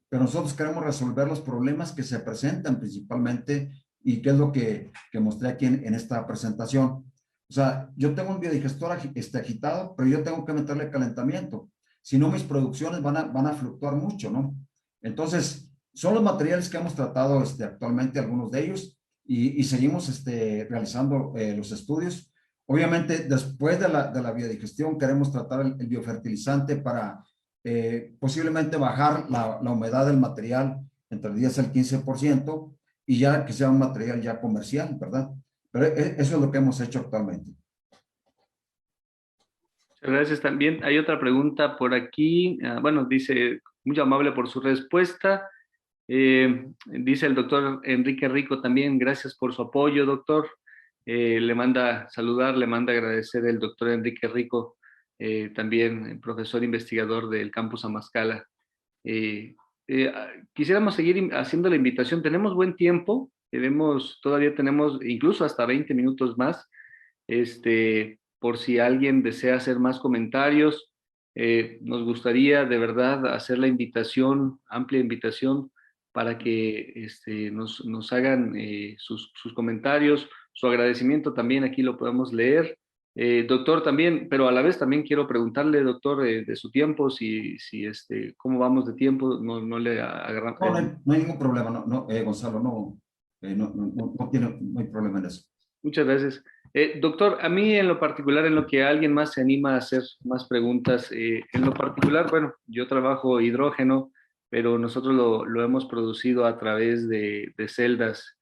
pero nosotros queremos resolver los problemas que se presentan principalmente y qué es lo que mostré aquí en esta presentación. O sea, yo tengo un biodigestor agitado, pero yo tengo que meterle calentamiento. Si no, mis producciones van a fluctuar mucho, ¿no? Entonces, son los materiales que hemos tratado actualmente, algunos de ellos, y seguimos realizando los estudios. Obviamente, después de la biodigestión, queremos tratar el biofertilizante para posiblemente bajar la humedad del material entre el 10 al 15% y ya que sea un material ya comercial, ¿verdad? Pero eso es lo que hemos hecho actualmente. Muchas gracias también. Hay otra pregunta por aquí. Bueno, dice, muy amable por su respuesta. Dice el doctor Enrique Rico también, gracias por su apoyo, doctor. Le manda saludar, le manda agradecer el doctor Enrique Rico, también profesor investigador del campus Amascala. Quisiéramos seguir haciendo la invitación. Tenemos buen tiempo, todavía tenemos incluso hasta 20 minutos más, por si alguien desea hacer más comentarios. Nos gustaría de verdad hacer la invitación, amplia invitación, para que nos hagan sus comentarios, su agradecimiento también aquí lo podemos leer. Doctor, también, pero a la vez también quiero preguntarle, doctor, de su tiempo, cómo vamos de tiempo, no le agarramos. No hay ningún problema, Gonzalo, no hay problema en eso. Muchas gracias. Doctor, a mí en lo particular, en lo que alguien más se anima a hacer más preguntas, en lo particular, bueno, yo trabajo hidrógeno, pero nosotros lo hemos producido a través de celdas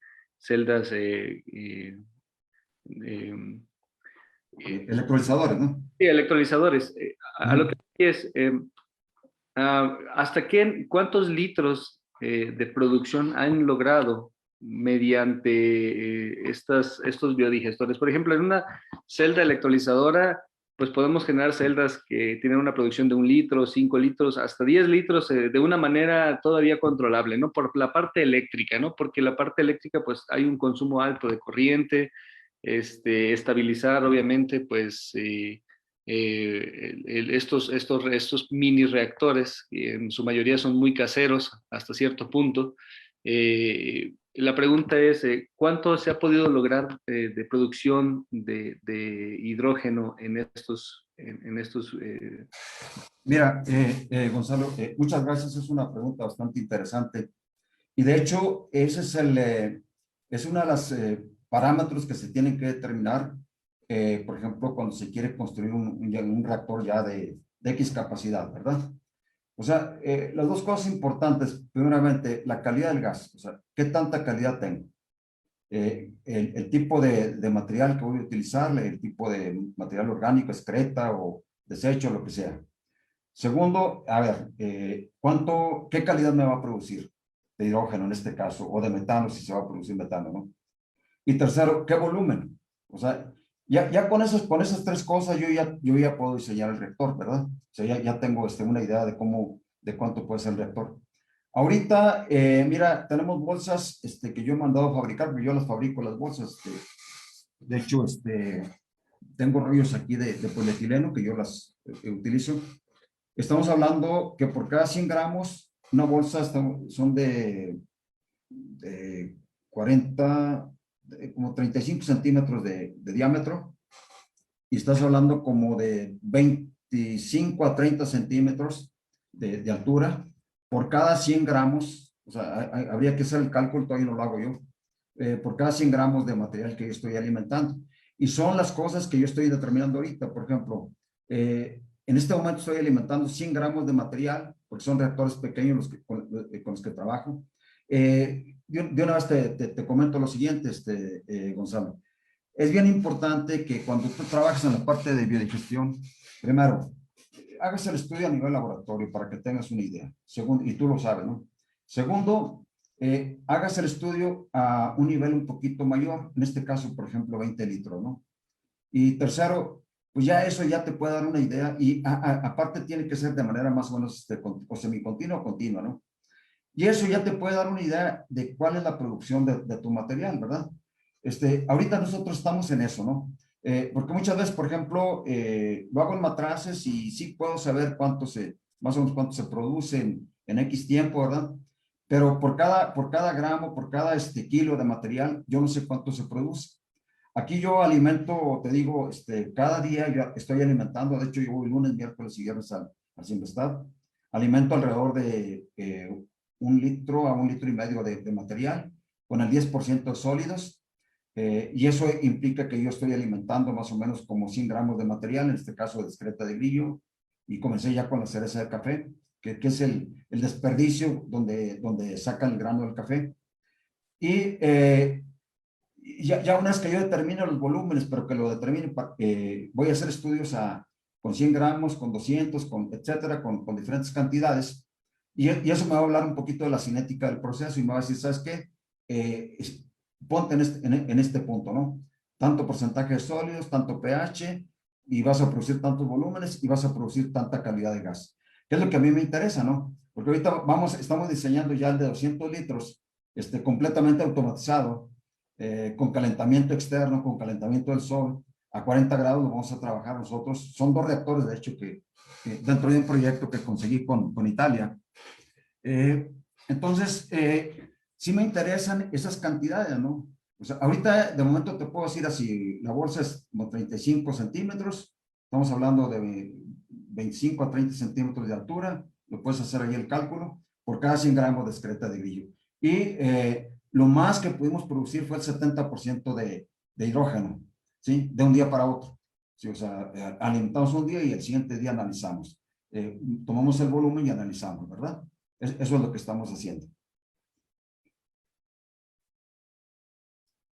electrolizadores, ¿no? Sí, electrolizadores. A lo que es, ¿cuántos litros de producción han logrado mediante estos biodigestores? Por ejemplo, en una celda electrolizadora, pues podemos generar celdas que tienen una producción de 1 litro, 5 litros, hasta 10 litros de una manera todavía controlable, ¿no? Por la parte eléctrica, ¿no? Porque la parte eléctrica, pues hay un consumo alto de corriente, estabilizar, obviamente, pues estos mini reactores, que en su mayoría son muy caseros hasta cierto punto. La pregunta es, ¿cuánto se ha podido lograr de producción de hidrógeno en estos? Mira, Gonzalo, muchas gracias. Es una pregunta bastante interesante. Y de hecho, ese es uno de los parámetros que se tienen que determinar, por ejemplo, cuando se quiere construir un reactor ya de X capacidad, ¿verdad? O sea, las dos cosas importantes, primeramente, la calidad del gas, o sea, ¿qué tanta calidad tengo? El tipo de material que voy a utilizar, el tipo de material orgánico, excreta o desecho, lo que sea. Segundo, a ver, ¿qué calidad me va a producir de hidrógeno en este caso, o de metano si se va a producir metano, ¿no? Y tercero, ¿qué volumen? O sea, ya con esas tres cosas yo ya puedo diseñar el reactor, ¿verdad? O sea, ya tengo una idea de cuánto puede ser el reactor. Ahorita, mira, tenemos bolsas que yo he mandado a fabricar, pero yo las fabrico las bolsas. De hecho, tengo rollos aquí de polietileno que yo las utilizo. Estamos hablando que por cada 100 gramos, una bolsa son de 40, como 35 centímetros de diámetro, y estás hablando como de 25 a 30 centímetros de altura por cada 100 gramos. O sea, habría que hacer el cálculo, todavía no lo hago yo, por cada 100 gramos de material que yo estoy alimentando. Y son las cosas que yo estoy determinando ahorita. Por ejemplo, en este momento estoy alimentando 100 gramos de material, porque son reactores pequeños con los que trabajo. De una vez te comento lo siguiente, Gonzalo. Es bien importante que cuando tú trabajas en la parte de biodigestión, primero, hagas el estudio a nivel laboratorio para que tengas una idea. Segundo, y tú lo sabes, ¿no? Segundo, hagas el estudio a un nivel un poquito mayor, en este caso, por ejemplo, 20 litros, ¿no? Y tercero, pues ya eso ya te puede dar una idea y aparte tiene que ser de manera más o menos o semicontinua o continua, ¿no? Y eso ya te puede dar una idea de cuál es la producción de tu material, ¿verdad? Ahorita nosotros estamos en eso, ¿no? Porque muchas veces, por ejemplo, lo hago en matraces y sí puedo saber más o menos cuánto se produce en X tiempo, ¿verdad? Pero por cada gramo, por cada kilo de material, yo no sé cuánto se produce. Aquí yo alimento, te digo, cada día yo estoy alimentando, de hecho yo voy lunes, miércoles y viernes al Simvestab, alimento alrededor de 1 litro a 1,5 litros de material, con el 10% de sólidos, y eso implica que yo estoy alimentando más o menos como 100 gramos de material, en este caso de excreta de grillo, y comencé ya con la cereza de café, que es el desperdicio donde sacan el grano del café. Y ya una vez que yo determine los volúmenes, pero que lo determine, voy a hacer estudios con 100 gramos, con 200, etcétera, con diferentes cantidades. Y eso me va a hablar un poquito de la cinética del proceso y me va a decir, ¿sabes qué? Ponte en este punto, ¿no? Tanto porcentaje de sólidos, tanto pH, y vas a producir tantos volúmenes y vas a producir tanta calidad de gas. ¿Qué es lo que a mí me interesa, no? Porque ahorita estamos diseñando ya el de 200 litros, completamente automatizado, con calentamiento externo, con calentamiento del sol, a 40 grados lo vamos a trabajar nosotros. Son 2 reactores, de hecho, que dentro de un proyecto que conseguí con Italia. Entonces, sí me interesan esas cantidades, ¿no? O sea, ahorita, de momento, te puedo decir así, la bolsa es como 35 centímetros, estamos hablando de 25 a 30 centímetros de altura, lo puedes hacer ahí el cálculo, por cada 100 gramos de excreta de grillo. Y lo más que pudimos producir fue el 70% de hidrógeno, ¿sí? De un día para otro. ¿Sí? O sea, alimentamos un día y el siguiente día analizamos. Tomamos el volumen y analizamos, ¿verdad? Eso es lo que estamos haciendo.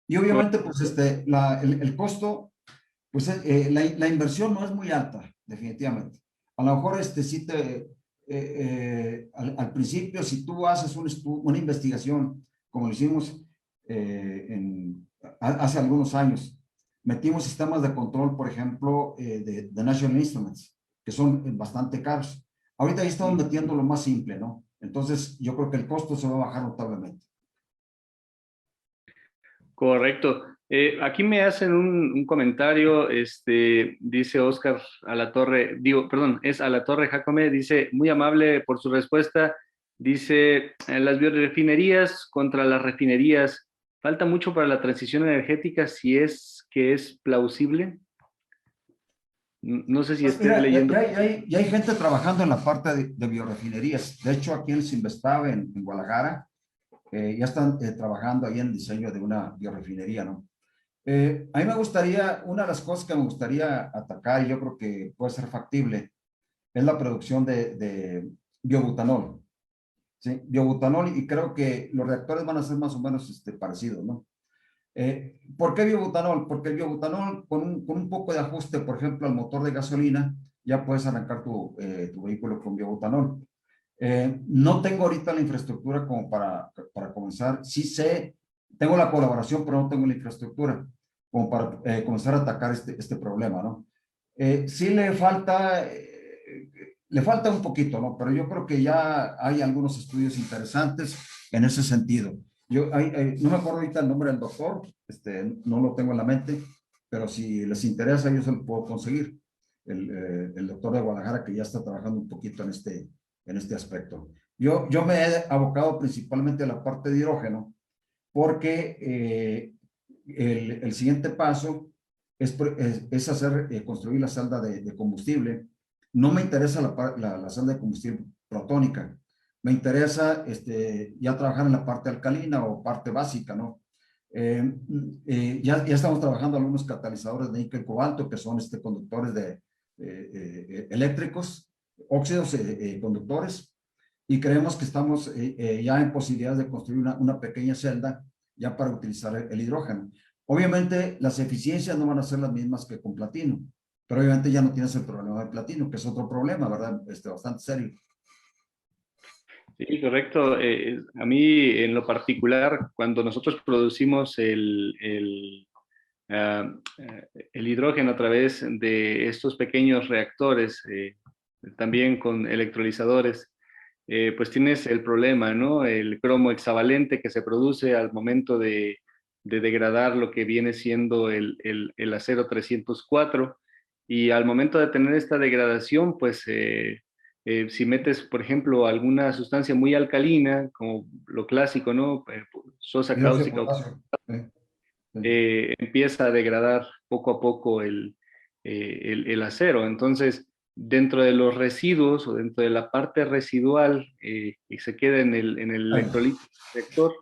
Y obviamente, pues, el costo, pues, la inversión no es muy alta, definitivamente. A lo mejor, sí al principio, si tú haces una investigación, como lo hicimos hace algunos años, metimos sistemas de control, por ejemplo, de National Instruments, que son bastante caros. Ahorita ya estamos metiendo lo más simple, ¿no? Entonces, yo creo que el costo se va a bajar notablemente. Correcto. Aquí me hacen un comentario, dice Oscar Alatorre, es Alatorre Jacome, dice, muy amable por su respuesta, dice, las biorefinerías contra las refinerías, ¿falta mucho para la transición energética si es que es plausible? No sé si Pues esté mira, leyendo. ya hay gente trabajando en la parte de biorefinerías. De hecho, aquí en Simvestab, en Guadalajara, ya están trabajando ahí en el diseño de una biorefinería, ¿no? A mí me gustaría, una de las cosas que me gustaría atacar, y yo creo que puede ser factible, es la producción de biobutanol. ¿Sí? Biobutanol, y creo que los reactores van a ser más o menos parecidos, ¿no? ¿Por qué biobutanol? Porque el biobutanol, con un poco de ajuste, por ejemplo, al motor de gasolina, ya puedes arrancar tu vehículo con biobutanol. No tengo ahorita la infraestructura como para comenzar. Sí sé, tengo la colaboración, pero no tengo la infraestructura como para comenzar a atacar este problema, ¿no? Sí le falta un poquito, ¿no? Pero yo creo que ya hay algunos estudios interesantes en ese sentido. No me acuerdo ahorita el nombre del doctor, no lo tengo en la mente, pero si les interesa, yo se lo puedo conseguir. El doctor de Guadalajara que ya está trabajando un poquito en este aspecto. Yo me he abocado principalmente a la parte de hidrógeno porque el siguiente paso es construir la celda de combustible. No me interesa la celda de combustible protónica. Me interesa ya trabajar en la parte alcalina o parte básica, ¿no? Ya estamos trabajando algunos catalizadores de níquel cobalto que son conductores eléctricos, óxidos conductores, y creemos que estamos ya en posibilidades de construir una pequeña celda ya para utilizar el hidrógeno. Obviamente las eficiencias no van a ser las mismas que con platino, pero obviamente ya no tienes el problema del platino, que es otro problema, ¿verdad? Bastante serio. Sí, correcto. A mí, en lo particular, cuando nosotros producimos el hidrógeno a través de estos pequeños reactores, también con electrolizadores, pues tienes el problema, ¿no? El cromo hexavalente que se produce al momento de degradar lo que viene siendo el acero 304, y al momento de tener esta degradación, pues si metes, por ejemplo, alguna sustancia muy alcalina, como lo clásico, ¿no? Sosa Dióxido de cáustica, potasio. Sí, sí. empieza a degradar poco a poco el acero. Entonces, dentro de los residuos o dentro de la parte residual y se queda en el electrolito detector,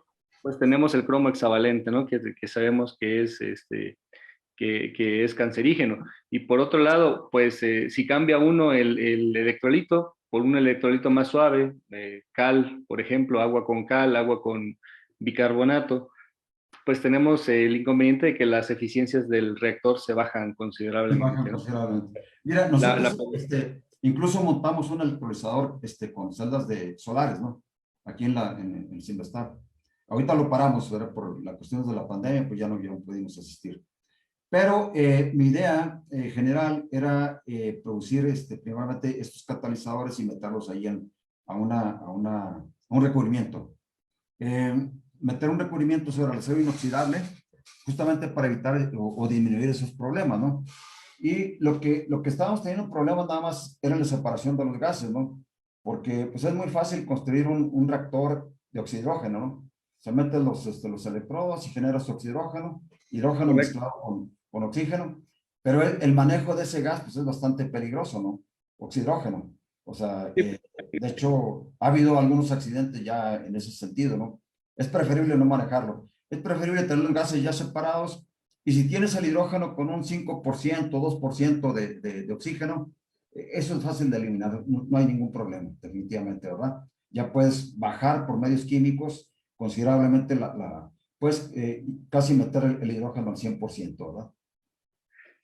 pues tenemos el cromo hexavalente, ¿no? Que sabemos que es cancerígeno. Y por otro lado, pues si cambia uno el electrolito por un electrolito más suave, cal, por ejemplo, agua con cal, agua con bicarbonato, pues tenemos el inconveniente de que las eficiencias del reactor se bajan Se bajan considerablemente, ¿no? considerablemente. Mira, La, la- nosotros incluso montamos un electrolizador con celdas de solares, ¿no? Aquí en el Sinvestar. Ahorita lo paramos, ¿verdad? Por las cuestiones de la pandemia, pues ya no pudimos asistir. Pero mi idea general era producir primeramente estos catalizadores y meterlos ahí a un recubrimiento. Meter un recubrimiento sobre el acero inoxidable justamente para evitar o disminuir esos problemas, ¿no? Y lo que estábamos teniendo problemas nada más era la separación de los gases, ¿no? Porque pues es muy fácil construir un reactor de oxidrógeno, ¿no? Se meten los electrodos y generas oxidrógeno, hidrógeno correcto. mezclado con oxígeno, pero el manejo de ese gas pues es bastante peligroso, ¿no? Oxidrógeno. O sea, Sí, de hecho, ha habido algunos accidentes ya en ese sentido, ¿no? Es preferible no manejarlo. Es preferible tener los gases ya separados y si tienes el hidrógeno con un 5%, 2% de oxígeno, eso es fácil de eliminar, no hay ningún problema, definitivamente, ¿verdad? Ya puedes bajar por medios químicos considerablemente pues casi meter el hidrógeno al 100%, ¿verdad?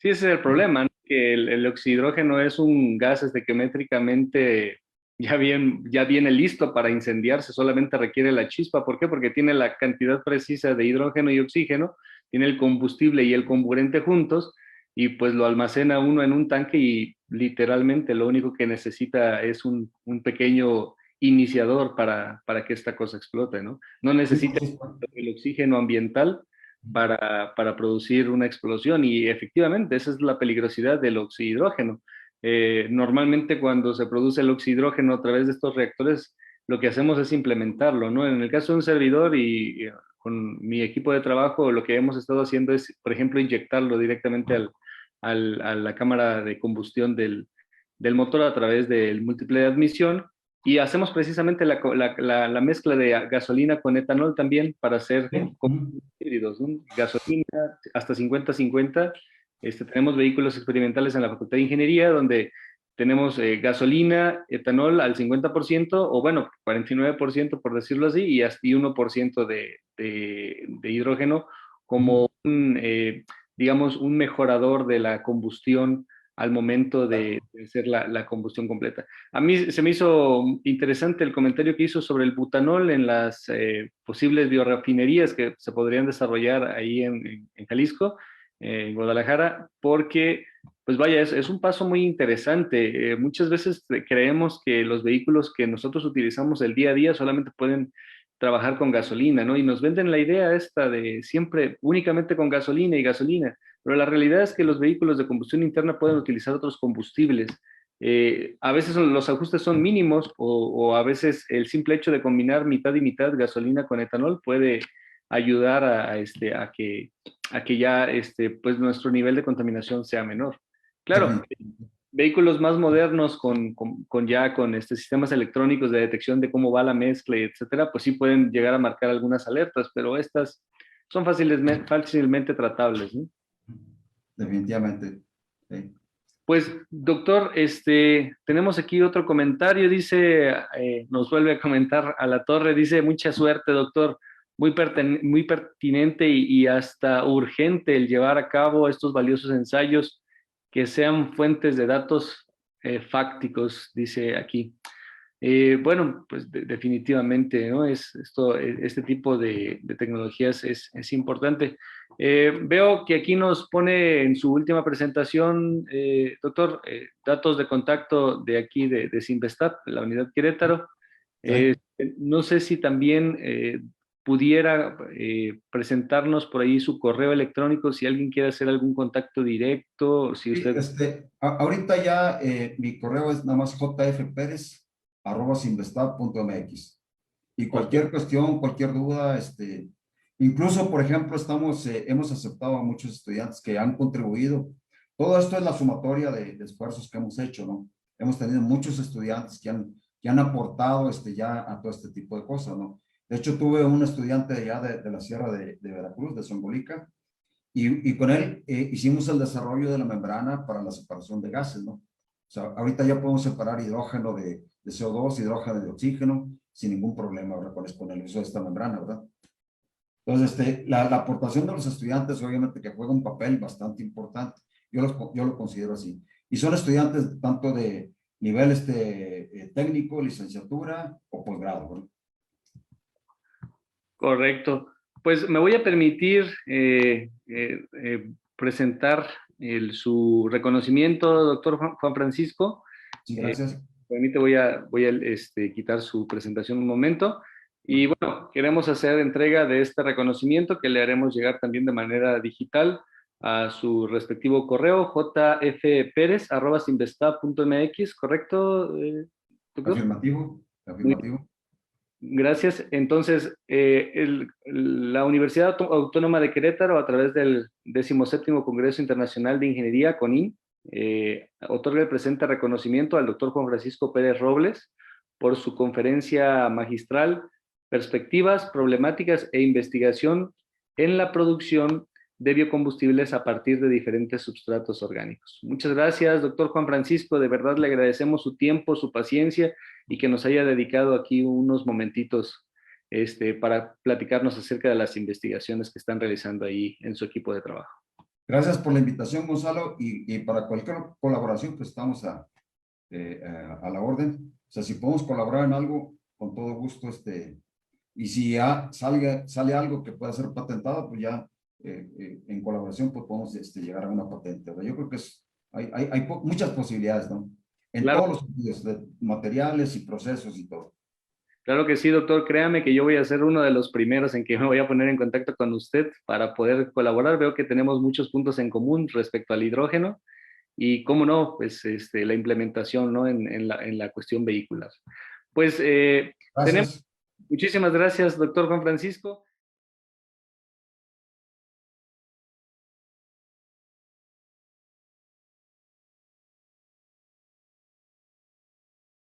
sí, ese es el problema, ¿no? Que el oxihidrógeno es un gas que métricamente ya viene listo para incendiarse, solamente requiere la chispa. ¿Por qué? Porque tiene la cantidad precisa de hidrógeno y oxígeno, tiene el combustible y el comburente juntos, y pues lo almacena uno en un tanque y literalmente lo único que necesita es un pequeño iniciador para que esta cosa explote, ¿no? No Sí, necesita el oxígeno ambiental para producir una explosión, y efectivamente esa es la peligrosidad del oxihidrógeno. Normalmente cuando se produce el oxihidrógeno a través de estos reactores, lo que hacemos es implementarlo, ¿no? En el caso de un servidor y con mi equipo de trabajo, lo que hemos estado haciendo es, por ejemplo, inyectarlo directamente a la cámara de combustión del motor a través del múltiple de admisión, y hacemos precisamente la mezcla de gasolina con etanol también para hacer sí, híbridos, ¿no? Gasolina hasta 50-50. Tenemos vehículos experimentales en la Facultad de Ingeniería donde tenemos gasolina, etanol al 50%, o bueno, 49% por decirlo así, y hasta 1% de hidrógeno como digamos, un mejorador de la combustión al momento de hacer la combustión completa. A mí se me hizo interesante el comentario que hizo sobre el butanol en las posibles biorefinerías que se podrían desarrollar ahí en Jalisco, en Guadalajara, porque, pues vaya, es un paso muy interesante. Muchas veces creemos que los vehículos que nosotros utilizamos el día a día solamente pueden trabajar con gasolina, ¿no? Y nos venden la idea esta de siempre únicamente con gasolina y gasolina, pero la realidad es que los vehículos de combustión interna pueden utilizar otros combustibles. A veces los ajustes son mínimos, o a veces el simple hecho de combinar mitad y mitad gasolina con etanol puede ayudar a que ya pues nuestro nivel de contaminación sea menor. Claro, definitivamente. vehículos más modernos con sistemas electrónicos de detección de cómo va la mezcla, y etcétera, pues sí pueden llegar a marcar algunas alertas, pero estas son fácilmente tratables, ¿no? Definitivamente. Sí. Pues, doctor, tenemos aquí otro comentario, dice, nos vuelve a comentar a la torre, dice, mucha suerte, doctor, muy pertinente y hasta urgente el llevar a cabo estos valiosos ensayos que sean fuentes de datos fácticos, dice aquí. Bueno, pues definitivamente, ¿no? Este tipo de tecnologías es importante. Veo que aquí nos pone en su última presentación, doctor, datos de contacto de aquí de Sinvestab, de la unidad Querétaro. ¿Sí? No sé si también pudiera presentarnos por ahí su correo electrónico, si alguien quiere hacer algún contacto directo, si Sí, usted... ahorita ya mi correo es nada más jfperez@sinvestab.mx. Y Ok, cualquier cuestión, cualquier duda, incluso, por ejemplo, hemos aceptado a muchos estudiantes que han contribuido. Todo esto es la sumatoria de esfuerzos que hemos hecho, ¿no? Hemos tenido muchos estudiantes que han aportado ya a todo este tipo de cosas, ¿no? De hecho, tuve un estudiante allá de la Sierra de Veracruz, de Zongolica, y con él hicimos el desarrollo de la membrana para la separación de gases, ¿no? O sea, ahorita ya podemos separar hidrógeno de CO2, hidrógeno de oxígeno, sin ningún problema, ¿verdad? Con el uso de esta membrana, ¿verdad? Entonces, la aportación de los estudiantes, obviamente, que juega un papel bastante importante. Yo lo considero así. Y son estudiantes tanto de nivel técnico, licenciatura o posgrado, ¿verdad? correcto. Pues me voy a permitir presentar su reconocimiento, doctor Juan Francisco. Sí, Eh, gracias. Permite, voy a quitar su presentación un momento. Y bueno, queremos hacer entrega de este reconocimiento que le haremos llegar también de manera digital a su respectivo correo, jfperez@sinvestab.mx, ¿correcto, doctor? Afirmativo, Muy afirmativo. Gracias. Entonces, la Universidad Autónoma de Querétaro, a través del 17º Congreso Internacional de Ingeniería, CONIN, otorga el presente reconocimiento al doctor Juan Francisco Pérez Robles por su conferencia magistral Perspectivas, Problemáticas e Investigación en la producción de biocombustibles a partir de diferentes substratos orgánicos. Muchas gracias, doctor Juan Francisco. De verdad le agradecemos su tiempo, su paciencia y que nos haya dedicado aquí unos momentitos para platicarnos acerca de las investigaciones que están realizando ahí en su equipo de trabajo. Gracias por la invitación, Gonzalo, y para cualquier colaboración, pues estamos a la orden. O sea, si podemos colaborar en algo, con todo gusto, y si ya sale algo que pueda ser patentado, pues ya en colaboración pues podemos llegar a una patente, ¿verdad? Yo creo que hay muchas posibilidades, ¿no? En Claro, todos los sentidos, de materiales y procesos y todo. claro que sí, doctor. Créame que yo voy a ser uno de los primeros en que me voy a poner en contacto con usted para poder colaborar. Veo que tenemos muchos puntos en común respecto al hidrógeno y, cómo no, pues la implementación, ¿no? en la cuestión vehicular. Pues tenemos Gracias. muchísimas gracias, doctor Juan Francisco.